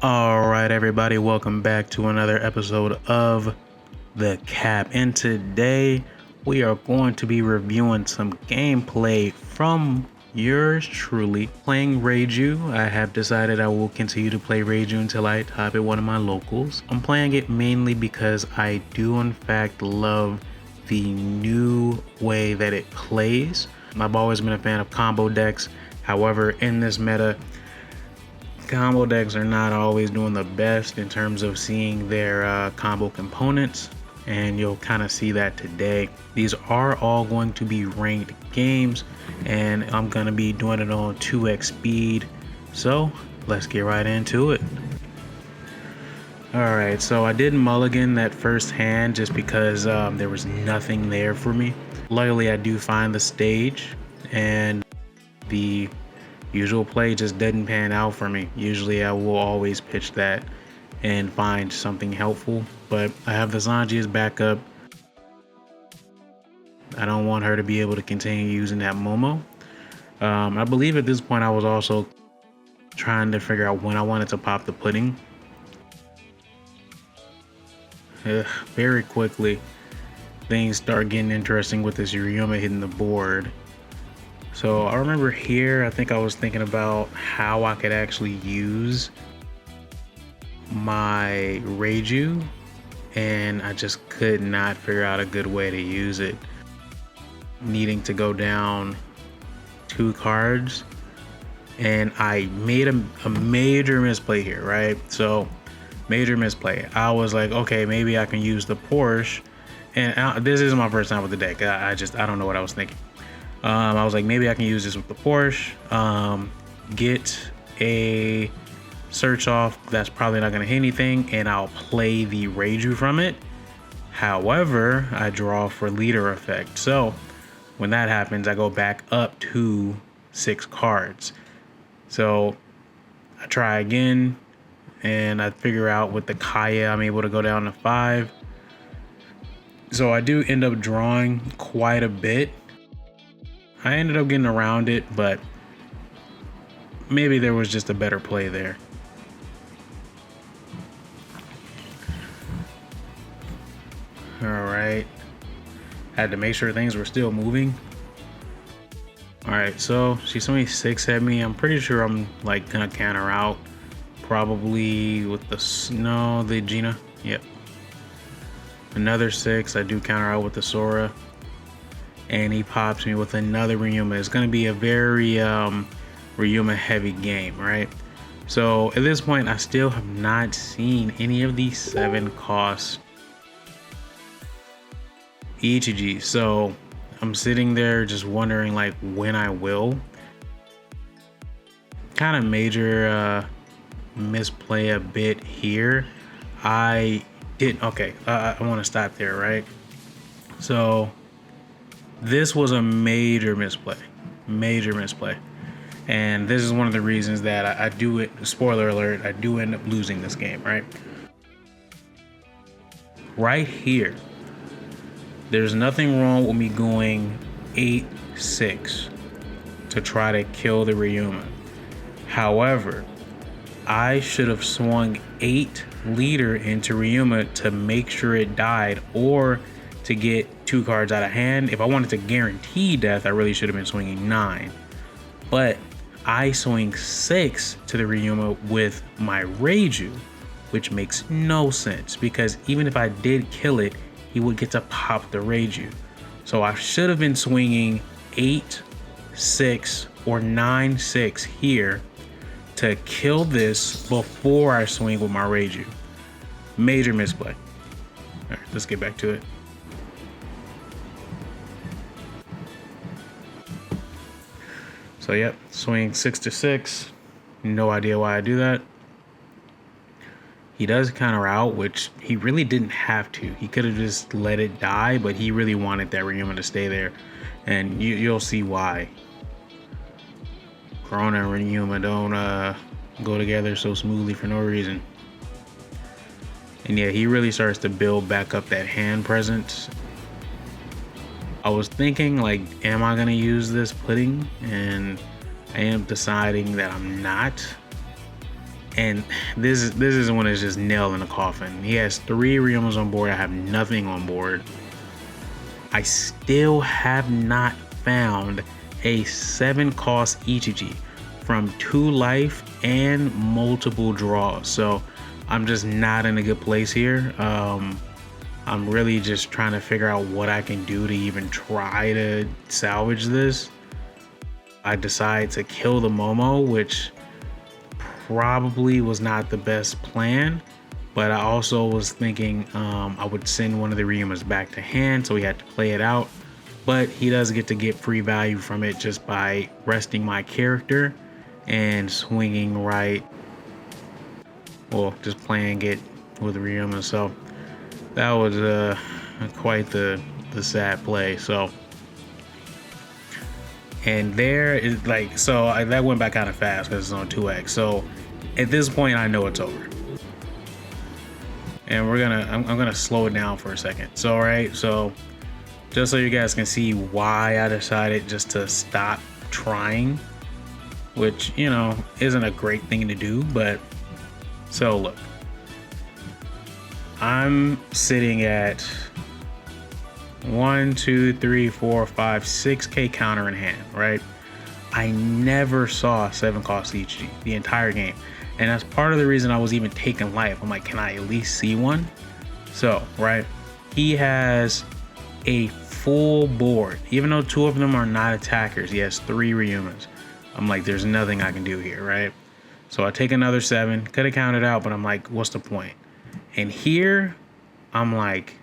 All right, everybody, welcome back to another episode of The Cap. And today we are going to be reviewing some gameplay from yours truly playing Reiju. I have decided I will continue to play Reiju until I top at one of my locals. I'm playing it mainly because I do in fact love the new way that it plays. I've always been a fan of combo decks. However, in this meta, combo decks are not always doing the best in terms of seeing their combo components, and you'll kind of see that today. These are all going to be ranked games, and I'm going to be doing it on 2x speed, so let's get right into it. Alright, so I did mulligan that first hand just because there was nothing there for me. Luckily, I do find the stage, and the usual play just didn't pan out for me. Usually I will always pitch that and find something helpful, but I have the Sanji as backup. I don't want her to be able to continue using that Momo. I believe at this point I was also trying to figure out when I wanted to pop the pudding. Very quickly things start getting interesting with this Ryuma hitting the board. So I remember here, I think I was thinking about how I could actually use my Reiju, and I just could not figure out a good way to use it. Needing to go down 2 cards, and I made a major misplay here, right? So major misplay. I was like, okay, maybe I can use the Porsche, and this isn't my first time with the deck. I don't know what I was thinking. I was like, maybe I can use this with the Porsche, get a search off that's probably not going to hit anything, and I'll play the Reiju from it. However, I draw for leader effect. So when that happens, I go back up to 6 cards. So I try again, and I figure out with the Kaya, I'm able to go down to 5. So I do end up drawing quite a bit. I ended up getting around it, but maybe there was just a better play there. All right. Had to make sure things were still moving. All right, so she swings 6 at me. I'm pretty sure I'm like gonna counter out, probably with the the Gina. Yep. Another 6. I do counter out with the Sora. And he pops me with another Ryuma. It's going to be a very Ryuma heavy game, right? So at this point, I still have not seen any of these 7 cost Ichiji. So I'm sitting there just wondering like when I will. Kind of major misplay a bit here. I want to stop there, right? So this was a major misplay, and this is one of the reasons that I do it. Spoiler alert, I do end up losing this game, right? Right here, there's nothing wrong with me going 8-6 to try to kill the Ryuma. However, I should have swung 8 leader into Ryuma to make sure it died, or to get 2 cards out of hand. If I wanted to guarantee death, I really should have been swinging 9. But I swing 6 to the Ryuma with my Reiju, which makes no sense because even if I did kill it, he would get to pop the Reiju. So I should have been swinging 8-6 or 9-6 here to kill this before I swing with my Reiju. Major misplay. All right, let's get back to it. So yep, swing 6-6. No idea why I do that. He does counter out, which he really didn't have to. He could have just let it die, but he really wanted that Ryuma to stay there. And you'll see why. Corona and Ryuma don't go together so smoothly for no reason. And yeah, he really starts to build back up that hand presence. I was thinking like, am I gonna use this pudding? And I am deciding that I'm not. And this is when it's just nail in the coffin. He has 3 Ryumas on board. I have nothing on board. I still have not found a 7 cost Ichiji from 2 life and multiple draws. So I'm just not in a good place here. I'm really just trying to figure out what I can do to even try to salvage this. I decided to kill the Momo, which probably was not the best plan, but I also was thinking I would send one of the Ryumas back to hand, so he had to play it out. But he does get to get free value from it just by resting my character and swinging right, well, just playing it with Ryuma. So that was quite the sad play. So, and there is like, so that went back kind of fast because it's on 2x. So at this point, I know it's over. And I'm gonna slow it down for a second. So, right, so just so you guys can see why I decided just to stop trying, which, you know, isn't a great thing to do, but so look, I'm sitting at 1, 2, 3, 4, 5, 6K counter in hand, right? I never saw 7 cost Ichiji the entire game. And that's part of the reason I was even taking life. I'm like, can I at least see one? So, right, he has a full board. Even though 2 of them are not attackers, he has 3 Ryumas. I'm like, there's nothing I can do here, right? So I take another 7, could have counted out, but I'm like, what's the point? And here, I'm like,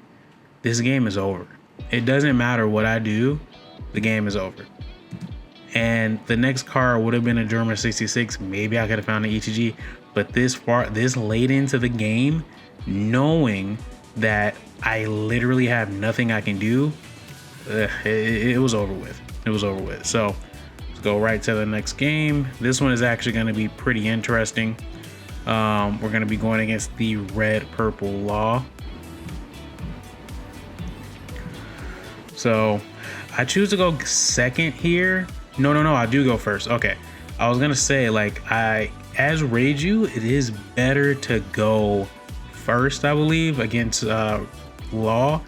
this game is over. It doesn't matter what I do, the game is over. And the next card would have been a German 66. Maybe I could have found an Ichiji, but this late into the game, knowing that I literally have nothing I can do, it was over with. It was over with. So let's go right to the next game. This one is actually going to be pretty interesting. We're going to be going against the red purple law. So I choose to go second here. No, I do go first. Okay. I was gonna say, like, as Reiju, it is better to go first, I believe, against Law,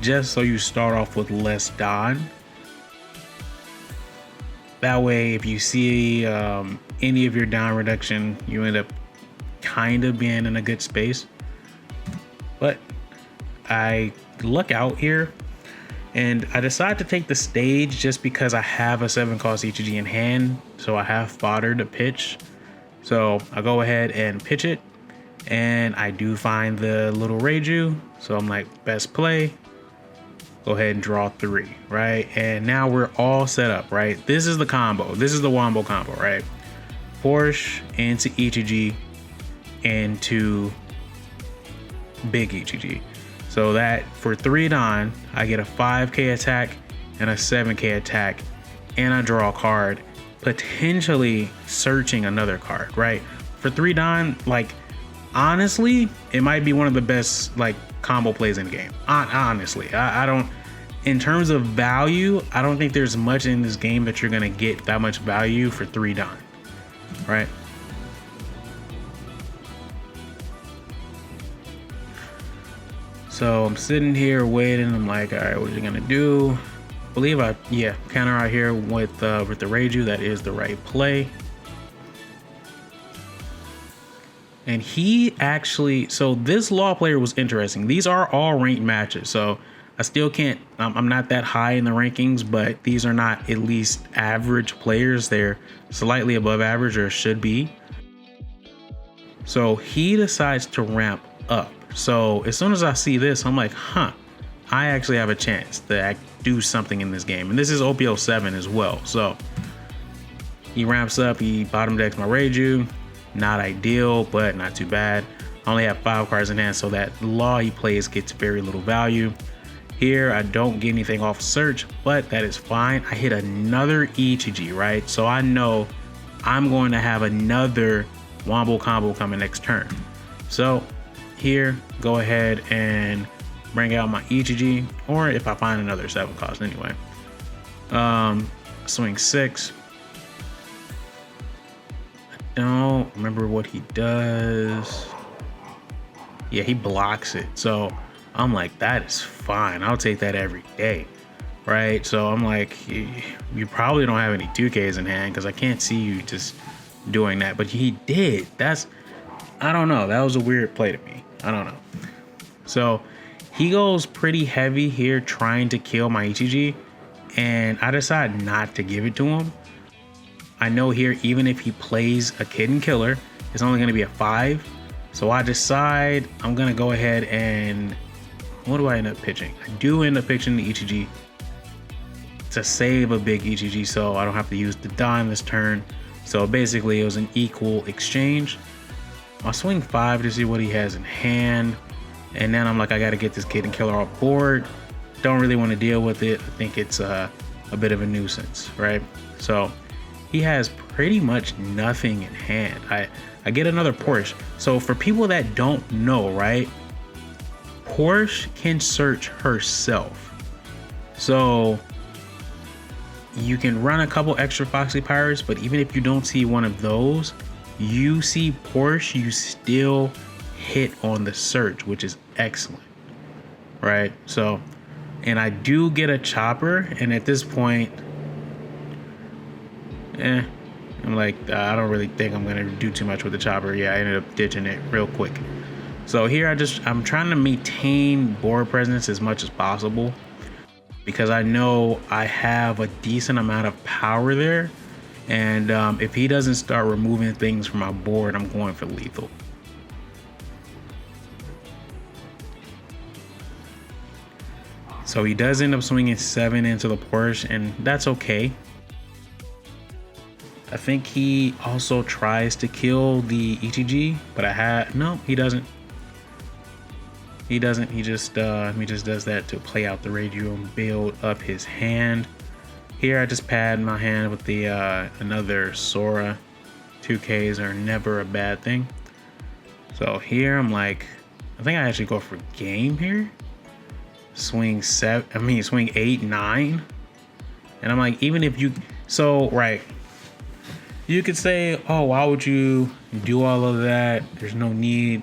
just so you start off with less Don. That way, if you see any of your Don reduction, you end up kind of being in a good space. But I luck out here. And I decided to take the stage just because I have a 7 cost Ichiji in hand. So I have fodder to pitch. So I go ahead and pitch it. And I do find the little Reiju. So I'm like, best play. Go ahead and draw 3, right? And now we're all set up, right? This is the combo. This is the Wombo combo, right? Porsche into Ichiji into Big Ichiji. So that for 3 Don, I get a 5K attack and a 7K attack, and I draw a card, potentially searching another card, right? For 3 Don, like, honestly, it might be one of the best, like, combo plays in the game. Honestly, I don't, in terms of value, I don't think there's much in this game that you're gonna get that much value for 3 Don, right? So I'm sitting here waiting. I'm like, all right, what are you gonna do? I believe counter out here with the Reiju. That is the right play. And he actually, so this Law player was interesting. These are all ranked matches, so I still can't, I'm not that high in the rankings, but these are not at least average players. They're slightly above average, or should be. So he decides to ramp up. So as soon as I see this, I'm like, I actually have a chance to do something in this game. And this is OPO 7 as well. So he ramps up, he bottom decks my Reiju. Not ideal, but not too bad. I only have 5 cards in hand, so that Law he plays gets very little value. Here, I don't get anything off search, but that is fine. I hit another Ichiji, right? So I know I'm going to have another Wombo combo coming next turn. So here, go ahead and bring out my Ichiji, or if I find another 7 cost anyway. Swing 6. don't remember what he does. Yeah, he blocks it. So I'm like, that is fine. I'll take that every day. Right? So I'm like, you probably don't have any 2Ks in hand because I can't see you just doing that. But he did. I don't know. That was a weird play to me. I don't know. So he goes pretty heavy here trying to kill my Ichiji. And I decide not to give it to him. I know here, even if he plays a Kitten Killer, it's only going to be a 5. So I decide I'm going to go ahead and... What do I end up pitching? I do end up pitching the Ichiji to save a big Ichiji, so I don't have to use the dime this turn. So basically it was an equal exchange. I'll swing 5 to see what he has in hand, and then I'm like, I gotta get this Kitten Killer off board. Don't really want to deal with it. I think it's a bit of a nuisance, right? So he has pretty much nothing in hand. I get another Porsche. So for people that don't know, right, Porsche can search herself. So you can run a couple extra Foxy Pirates, but even if you don't see one of those, you see Porsche, you still hit on the search, which is excellent, right? So, and I do get a chopper, and at this point, I'm like, I don't really think I'm gonna do too much with the chopper. Yeah, I ended up ditching it real quick. So here I'm trying to maintain board presence as much as possible, because I know I have a decent amount of power there. And if he doesn't start removing things from my board, I'm going for lethal. So he does end up swinging 7 into the Porsche, and that's okay. I think he also tries to kill the Ichiji, but no, he doesn't. He doesn't. He just does that to play out the Reiju and build up his hand. Here I just pad my hand with the another Sora. 2Ks are never a bad thing. So here I'm like, I think I actually go for game here. Swing 8, 9. And I'm like, even if you, so right, you could say, oh, why would you do all of that? There's no need.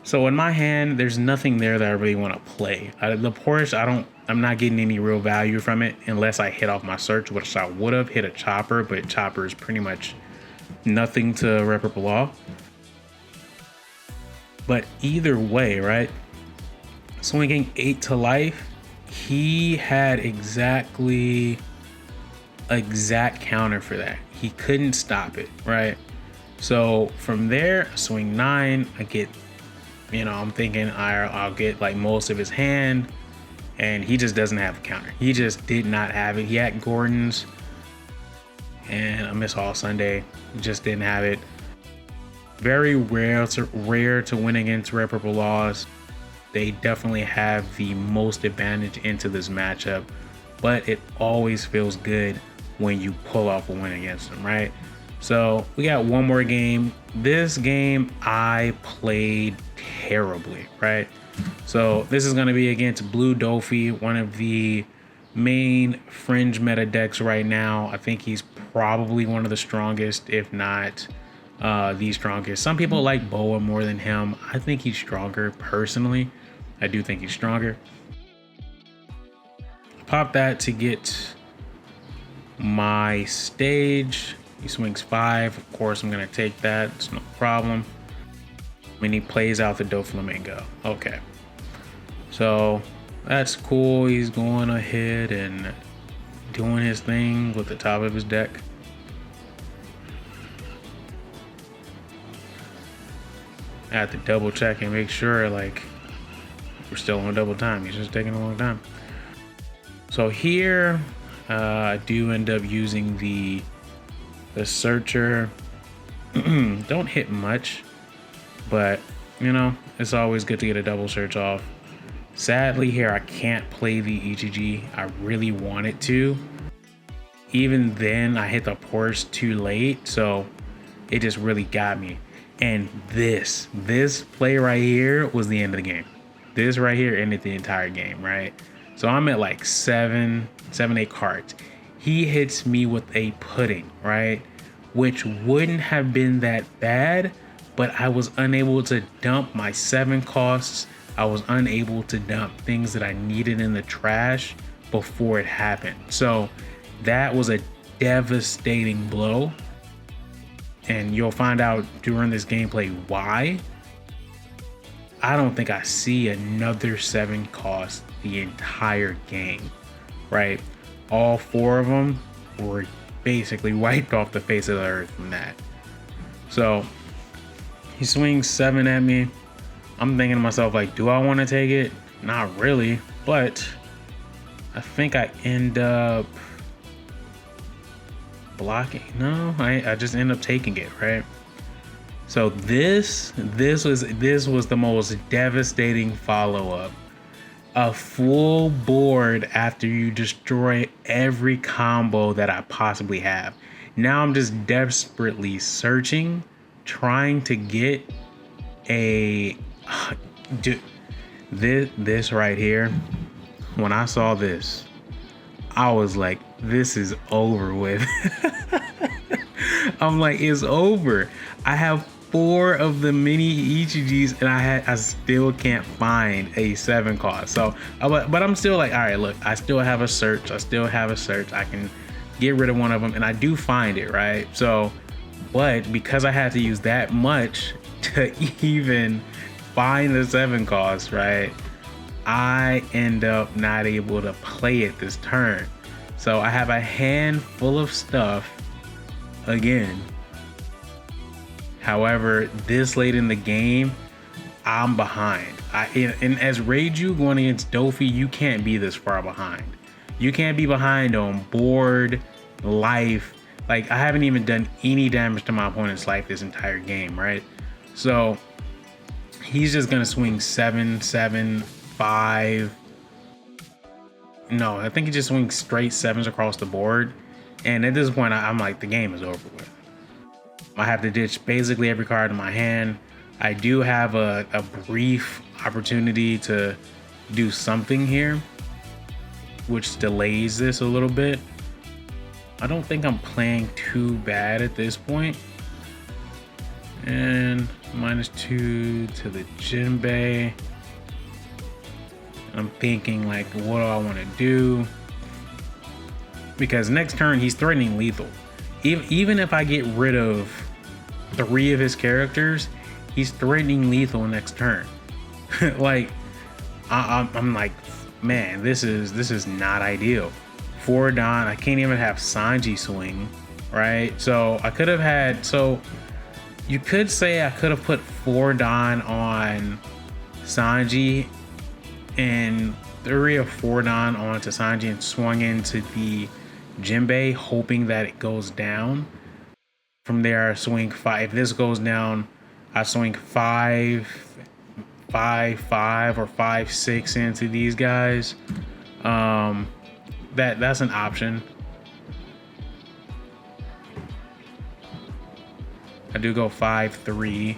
So in my hand, there's nothing there that I really want to play. The Porsche, I'm not getting any real value from it unless I hit off my search, which I would have hit a chopper, but chopper is pretty much nothing to Irreparable Law. But either way, right? Swinging 8 to life, he had exact counter for that. He couldn't stop it, right? So from there, swing 9, I get, I'm thinking I'll get like most of his hand, and he just doesn't have a counter. He just did not have it. He had Gordon's and a Miss All Sunday. He just didn't have it. Very rare to win against Irreparable Laws. They definitely have the most advantage into this matchup, but it always feels good when you pull off a win against them, right? So we got one more game. This game I played terribly, right? So this is going to be against Blue Dofi, one of the main fringe meta decks right now. I think he's probably one of the strongest, if not the strongest. Some people like Boa more than him. I think he's stronger personally. I do think he's stronger. Pop that to get my stage. He swings 5. Of course, I'm going to take that. It's no problem. When he plays out the Doflamingo. Okay. So that's cool. He's going ahead and doing his thing with the top of his deck. I have to double check and make sure, like, we're still on double time. He's just taking a long time. So here, I do end up using the searcher. Don't hit much, but it's always good to get a double search off. Sadly here I can't play the Ichiji. I really wanted to. Even then I hit the Porsche too late, so it just really got me. And this play right here was the end of the game. This right here ended the entire game, right? So I'm at like 7, 8 cards. He hits me with a pudding, right? which wouldn't have been that bad, but I was unable to dump my 7 costs. I was unable to dump things that I needed in the trash before it happened. So that was a devastating blow. And you'll find out during this gameplay why. I don't think I see another 7 cost the entire game, right? All 4 of them were basically wiped off the face of the earth from that. So he swings 7 at me. I'm thinking to myself, like, do I want to take it? Not really, but I think I end up blocking. No, I just end up taking it, right? So this was the most devastating follow-up. A full board after you destroy every combo that I possibly have. Now I'm just desperately searching, trying to get a this right here. When I saw this, I was like, this is over with. I'm like, it's over. I have 4 of the mini Ichijis and I still can't find a 7 cost. So, but I'm still like, all right, look, I still have a search. I can get rid of one of them and I do find it, right? So, but because I had to use that much to even find the 7 cost, right? I end up not able to play it this turn. So I have a handful of stuff again. However, this late in the game, I'm behind. And as Reiju going against Dofi, you can't be this far behind. You can't be behind on board, life. Like, I haven't even done any damage to my opponent's life this entire game, right? So he's just gonna swing 7, 7, 5. No, I think he just swings straight 7s across the board. And at this point, I'm like, the game is over with. I have to ditch basically every card in my hand. I do have a brief opportunity to do something here, which delays this a little bit. I don't think I'm playing too bad at this point. And -2 to the Jinbei. I'm thinking, like, what do I want to do? Because next turn he's threatening lethal. Even if I get rid of 3 of his characters, he's threatening lethal next turn. Like, I'm like, man, this is not ideal. 4 Don, I can't even have Sanji swing, right? So I could have had, so you could say I could have put 4 Don on Sanji and 3 or 4 Don onto Sanji and swung into the Jinbei, hoping that it goes down. From there, I swing 5. If this goes down, I swing 5, 5, 5, or 5, 6 into these guys. That's an option. I do go 5, 3.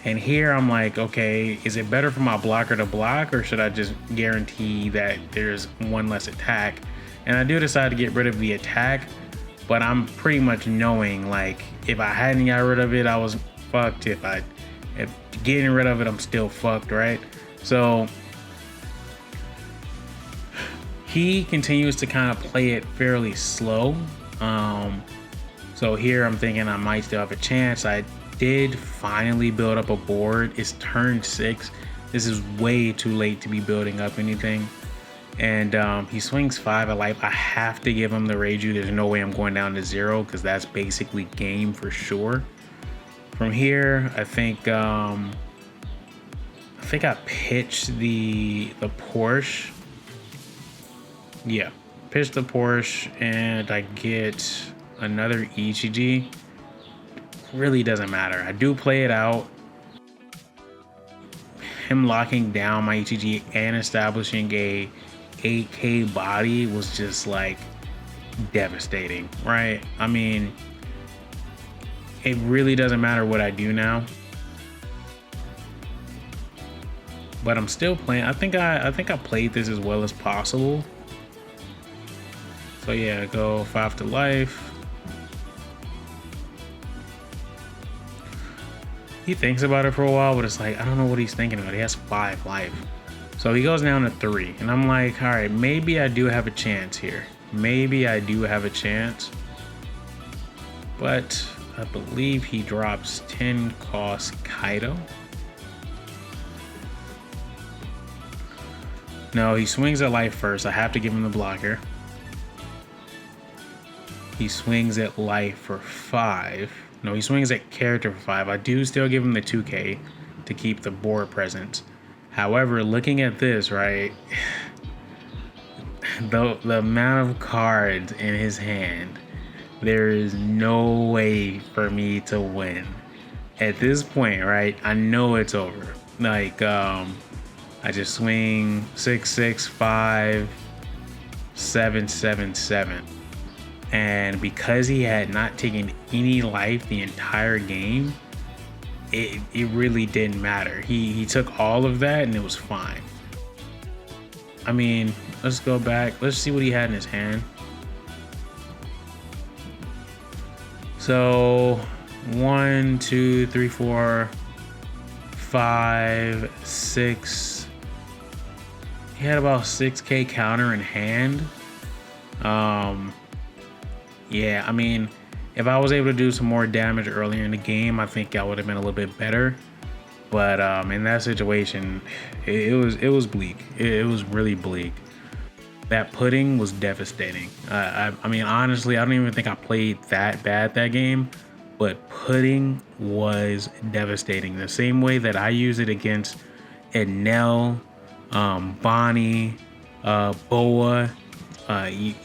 And here I'm like, okay, is it better for my blocker to block, or should I just guarantee that there's 1 less attack? And I do decide to get rid of the attack, but I'm pretty much knowing, like, if I hadn't got rid of it, I was fucked. If getting rid of it, I'm still fucked, right? So he continues to kind of play it fairly slow. So here I'm thinking I might still have a chance. I did finally build up a board. It's turn 6. This is way too late to be building up anything. And he swings 5 of life. I have to give him the Reiju. There's no way I'm going down to 0 because that's basically game for sure. From here, I think I pitched the Porsche. Yeah, pitch the Porsche and I get another Ichiji. Really doesn't matter. I do play it out. Him locking down my Ichiji and establishing a 8K body was just like devastating, right? I mean, it really doesn't matter what I do now. But I'm still playing. I think I played this as well as possible. So yeah, go 5 to life. He thinks about it for a while, but it's like, I don't know what he's thinking about. He has 5 life. So he goes down to 3. And I'm like, all right, maybe I do have a chance here. Maybe I do have a chance. But I believe he drops 10 cost Kaido. No, he swings at life first. I have to give him the blocker. He swings at life for 5. No, he swings at character for 5. I do still give him the 2K to keep the board presence. However, looking at this, right, the amount of cards in his hand, there is no way for me to win. At this point, right, I know it's over. Like, I just swing 6, 6, 5, 7, 7, 7. And because he had not taken any life the entire game, it really didn't matter. He took all of that and it was fine. I mean, let's go back. Let's see what he had in his hand. So 1, 2, 3, 4, 5, 6. He had about 6K counter in hand. Yeah, I mean, if I was able to do some more damage earlier in the game, I think I would have been a little bit better. But in that situation, it was bleak. It was really bleak. That pudding was devastating. I mean, honestly, I don't even think I played that bad that game, but pudding was devastating. The same way that I use it against Enel, Bonnie, Boa,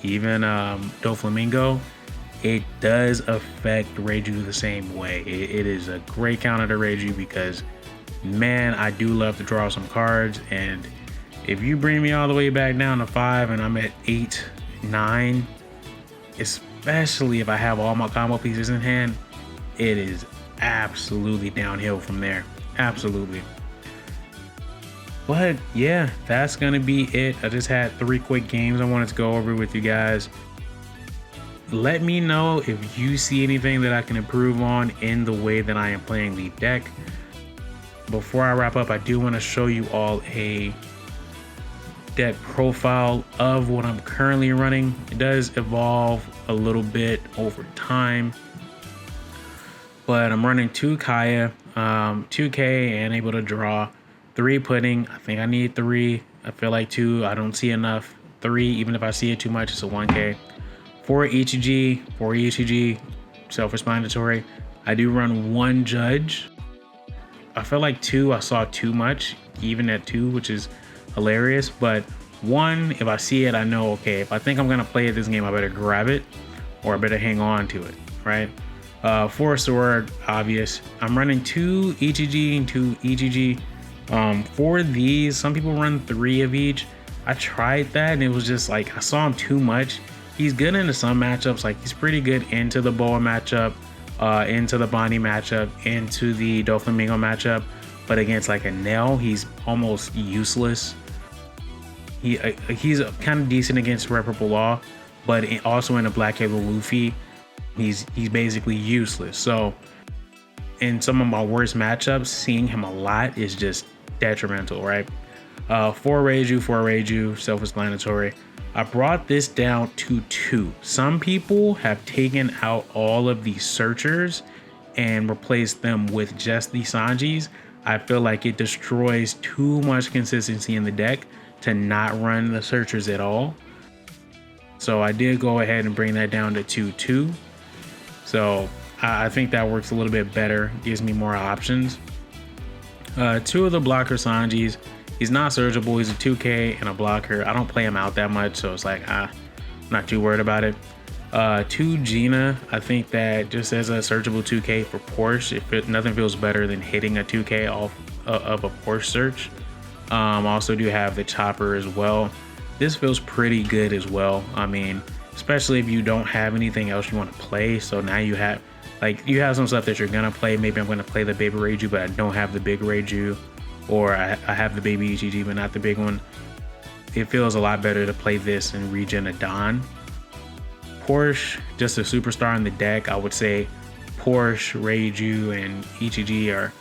even Doflamingo. It does affect Reiju the same way. It is a great counter to Reiju because, man, I do love to draw some cards. And if you bring me all the way back down to 5 and I'm at 8, 9, especially if I have all my combo pieces in hand, it is absolutely downhill from there. Absolutely. But yeah, that's gonna be it. I just had 3 quick games I wanted to go over with you guys. Let me know if you see anything that I can improve on in the way that I am playing the deck. Before I wrap up, I do want to show you all a deck profile of what I'm currently running. It does evolve a little bit over time, but I'm running 2 Kaya, 2K, and able to draw 3 pudding. I think I need 3. I feel like 2. I don't see enough. 3, even if I see it too much, it's a 1K. 4 ETG, self-explanatory. I do run 1 judge. I feel like 2, I saw too much, even at 2, which is hilarious. But 1, if I see it, I know, okay, if I think I'm gonna play this game, I better grab it or I better hang on to it, right? 4 sword, obvious. I'm running 2 ETG and 2 EGG. For these, some people run 3 of each. I tried that and it was just like, I saw him too much. He's good into some matchups, like he's pretty good into the Boa matchup, into the Bonnie matchup, into the Doflamingo matchup, but against like a Nell, he's almost useless. He's kind of decent against Reputable Law, but also in a Black Cable Luffy, he's basically useless. So in some of my worst matchups, seeing him a lot is just detrimental, right? 4 Reiju, self-explanatory. I brought this down to 2. Some people have taken out all of the searchers and replaced them with just the Sanjis. I feel like it destroys too much consistency in the deck to not run the searchers at all. So I did go ahead and bring that down to 2-2. So I think that works a little bit better, gives me more options. 2 of the blocker Sanjis. He's not searchable. He's a 2K and a blocker. I don't play him out that much, so it's like, I'm not too worried about it. 2 Gina. I think that just as a searchable 2K for Porsche, nothing feels better than hitting a 2K off of a Porsche search. Also do have the Chopper as well. This feels pretty good as well. I mean, especially if you don't have anything else you want to play. So now you have some stuff that you're gonna play. Maybe I'm gonna play the baby Reiju, but I don't have the big Reiju. Or I have the baby ETG but not the big one. It feels a lot better to play this and regen a Don. Porsche, just a superstar in the deck. I would say Porsche, Reiju, and ETG are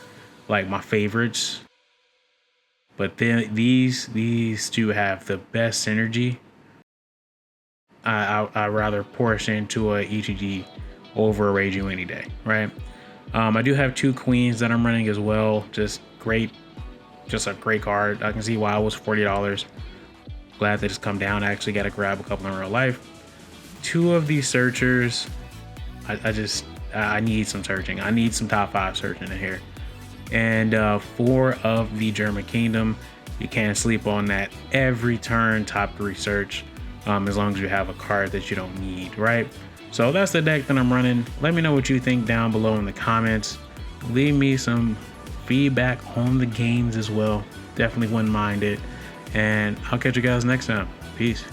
like my favorites. But then these two have the best synergy. I rather portion into a ETG over a Reiju any day, right? I do have two queens that I'm running as well. Just a great card. I can see why it was $40. Glad that it's come down. I actually got to grab a couple in real life. Two of these searchers, I need some searching. I need some top 5 searching in here. And 4 of the German Kingdom. You can't sleep on that. Every turn, top 3 search, as long as you have a card that you don't need, right? So that's the deck that I'm running. Let me know what you think down below in the comments. Leave me some feedback on the games as well. Definitely wouldn't mind it. And I'll catch you guys next time. Peace.